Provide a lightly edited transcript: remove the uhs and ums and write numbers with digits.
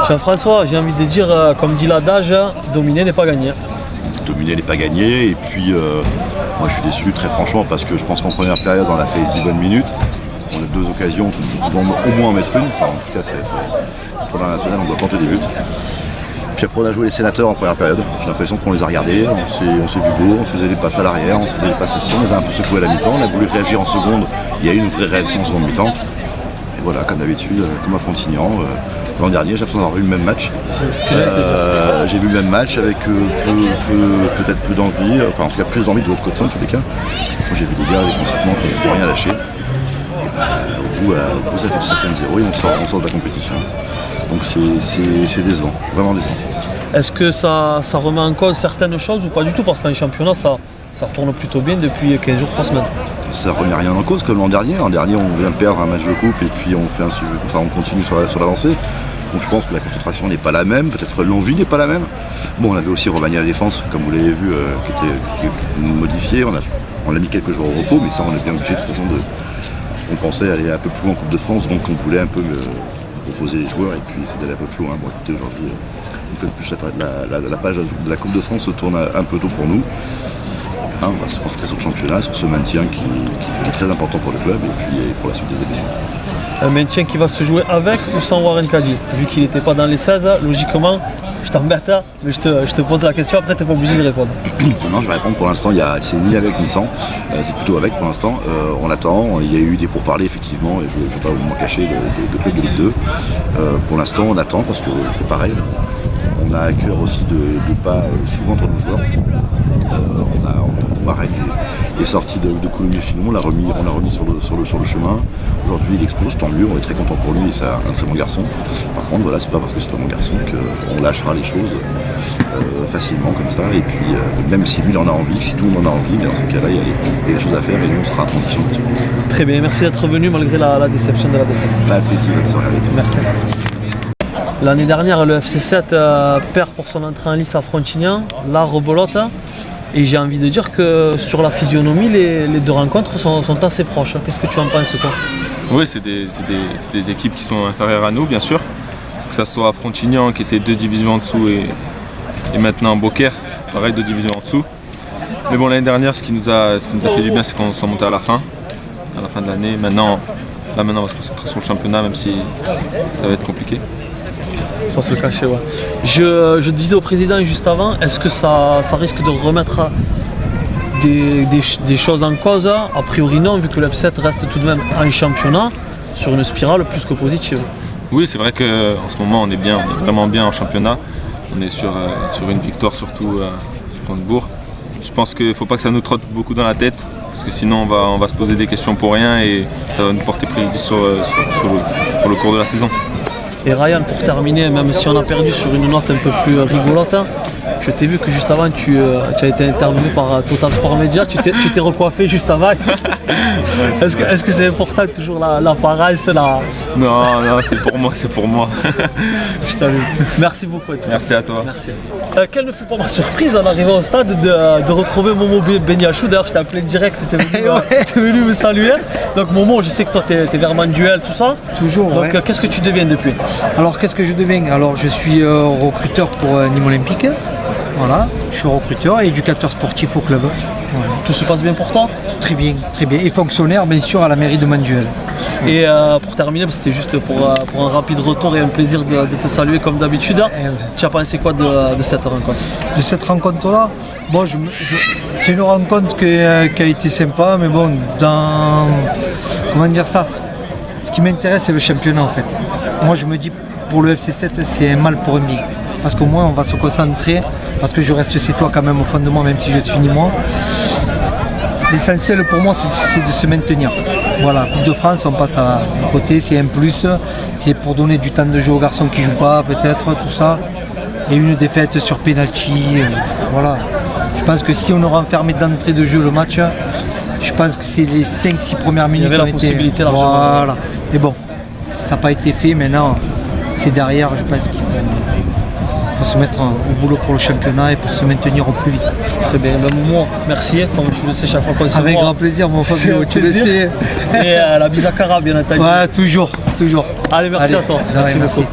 Jean-François, j'ai envie de dire, comme dit l'adage, dominer n'est pas gagné. Dominer n'est pas gagné, et puis moi je suis déçu très franchement parce que je pense qu'en première période on a fait 10 bonnes minutes. On a 2 occasions, on doit au moins en mettre une, enfin en tout cas c'est pour la nationale, on doit planter des buts. Puis après on a joué les sénateurs en première période, j'ai l'impression qu'on les a regardés, on s'est vu beau, on faisait des passes à l'arrière, on faisait des passes ici, on les a un peu secoués à la mi-temps, on a voulu réagir en seconde, il y a eu une vraie réaction en seconde mi-temps. Et voilà, comme d'habitude, comme à Frontignan, l'an dernier j'ai l'impression d'avoir eu le même match. J'ai vu le même match avec peut-être plus d'envie, enfin en tout cas plus d'envie de l'autre côté en tous les cas. Moi j'ai vu des gars défensivement qui n'ont rien lâché. Au bout, ça fait 1-0 et on sort de la compétition. Donc c'est décevant, vraiment décevant. Est-ce que ça remet en cause certaines choses ou pas du tout? Parce qu'en championnat, ça tourne plutôt bien depuis 15 jours, 3 semaines. Ça remet rien en cause comme l'an dernier. L'an dernier, on vient de perdre un match de coupe et puis on continue sur la lancée. Donc je pense que la concentration n'est pas la même, peut-être l'envie n'est pas la même. Bon, on avait aussi remanié la défense, comme vous l'avez vu, qui était modifiée. On a mis quelques jours au repos, mais ça on est bien obligé de toute façon on pensait aller un peu plus loin en Coupe de France, donc on voulait un peu proposer les joueurs et puis c'est d'aller un peu plus loin. Bon écoutez, aujourd'hui, une fois de plus, la page de la Coupe de France se tourne un peu tôt pour nous. On va se porter sur le championnat, sur ce maintien qui est très important pour le club et puis pour la suite des années. Un maintien qui va se jouer avec ou sans Warren Kadji? Vu qu'il n'était pas dans les 16, logiquement, je t'embête, mais je te pose la question, après tu n'es pas obligé de répondre. Non, je vais répondre pour l'instant, c'est ni avec ni sans, c'est plutôt avec pour l'instant. On attend, il y a eu des pourparlers effectivement, et je ne vais pas vous m'en cacher, de clubs de Ligue 2. Pour l'instant on attend parce que c'est pareil, on a à cœur aussi de ne pas sous-vendre nos joueurs. On a entendu Marek est sorti de Coulommiers chez nous, on l'a remis sur le chemin. Aujourd'hui il explose, tant mieux, on est très content pour lui, c'est un très bon garçon. Par contre voilà, c'est pas parce que c'est un bon garçon qu'on lâchera les choses facilement comme ça. Et puis même si lui il en a envie, si tout le monde en a envie, mais dans ces cas-là il y a des choses à faire et nous on sera en condition là-dessus. Très bien, merci d'être venu malgré la déception de la défaite. Pas de soucis, bonne soirée avec toi. Merci. L'année dernière, le FC7 perd pour son entrée en lice à Frontignan, là rebolote. Et j'ai envie de dire que sur la physionomie, les 2 rencontres sont assez proches. Qu'est-ce que tu en penses toi? Oui, c'est des équipes qui sont inférieures à nous, bien sûr. Que ce soit Frontignan qui était 2 divisions en dessous et maintenant Beaucaire, pareil 2 divisions en dessous. Mais bon, l'année dernière, ce qui nous a fait du bien, c'est qu'on s'est monté à la fin de l'année. Maintenant, on va se concentrer sur le championnat, même si ça va être compliqué. Pour se cacher, ouais. Je disais au président juste avant, est-ce que ça risque de remettre des choses en cause? A priori non, vu que le F7 reste tout de même en championnat, sur une spirale plus que positive. Oui, c'est vrai qu'en ce moment on est vraiment bien en championnat. On est sur une victoire surtout contre Bourg. Je pense qu'il ne faut pas que ça nous trotte beaucoup dans la tête, parce que sinon on va se poser des questions pour rien et ça va nous porter préjudice pour le cours de la saison. Et Ryan, pour terminer, même si on a perdu sur une note un peu plus rigolote, je t'ai vu que juste avant tu as été interviewé par Total Sport Media, tu t'es recoiffé juste avant. Ouais, est-ce que c'est important toujours l'apparence Non, c'est pour moi. Je t'allume. Merci beaucoup. Merci à toi. Merci. Quelle ne fut pas ma surprise en arrivant au stade de retrouver Momo Beniachou. D'ailleurs, je t'ai appelé direct, tu étais venu me saluer. Donc Momo, je sais que toi tu es vraiment duel, tout ça. Toujours. Donc ouais. Qu'est-ce que tu deviens depuis? Alors qu'est-ce que je deviens? Alors je suis recruteur pour Nîmes Olympique. Voilà, je suis recruteur et éducateur sportif au club. Voilà. Tout se passe bien pour toi? Très bien, très bien. Et fonctionnaire bien sûr à la mairie de Manduel. Et pour terminer, c'était juste pour un rapide retour et un plaisir de te saluer comme d'habitude. Tu as pensé quoi de cette rencontre? De cette rencontre-là, bon, c'est une rencontre qui a été sympa, mais bon, comment dire ça? Ce qui m'intéresse, c'est le championnat en fait. Moi, je me dis, pour le FC7, c'est un mal pour un bien. Parce qu'au moins, on va se concentrer, parce que je reste chez toi quand même au fond de moi, même si je suis ni moi. L'essentiel pour moi, c'est de se maintenir. Voilà, Coupe de France, on passe à côté, c'est un plus. C'est pour donner du temps de jeu aux garçons qui ne jouent pas, peut-être, tout ça. Et une défaite sur penalty, voilà. Je pense que si on aurait enfermé d'entrée de jeu le match, je pense que c'est les 5-6 premières minutes. Il y avait la possibilité largement. Voilà. Mais bon, ça n'a pas été fait, maintenant, c'est derrière, je pense qu'il faut se mettre au boulot pour le championnat et pour se maintenir au plus vite. Très bien, ben Momo, merci, comme tu le sais chaque fois qu'on se voit. Avec grand plaisir mon Fabio, tu le sais. Et la bise à Cara bien entendu. Ouais, toujours. Allez, merci à toi. Merci.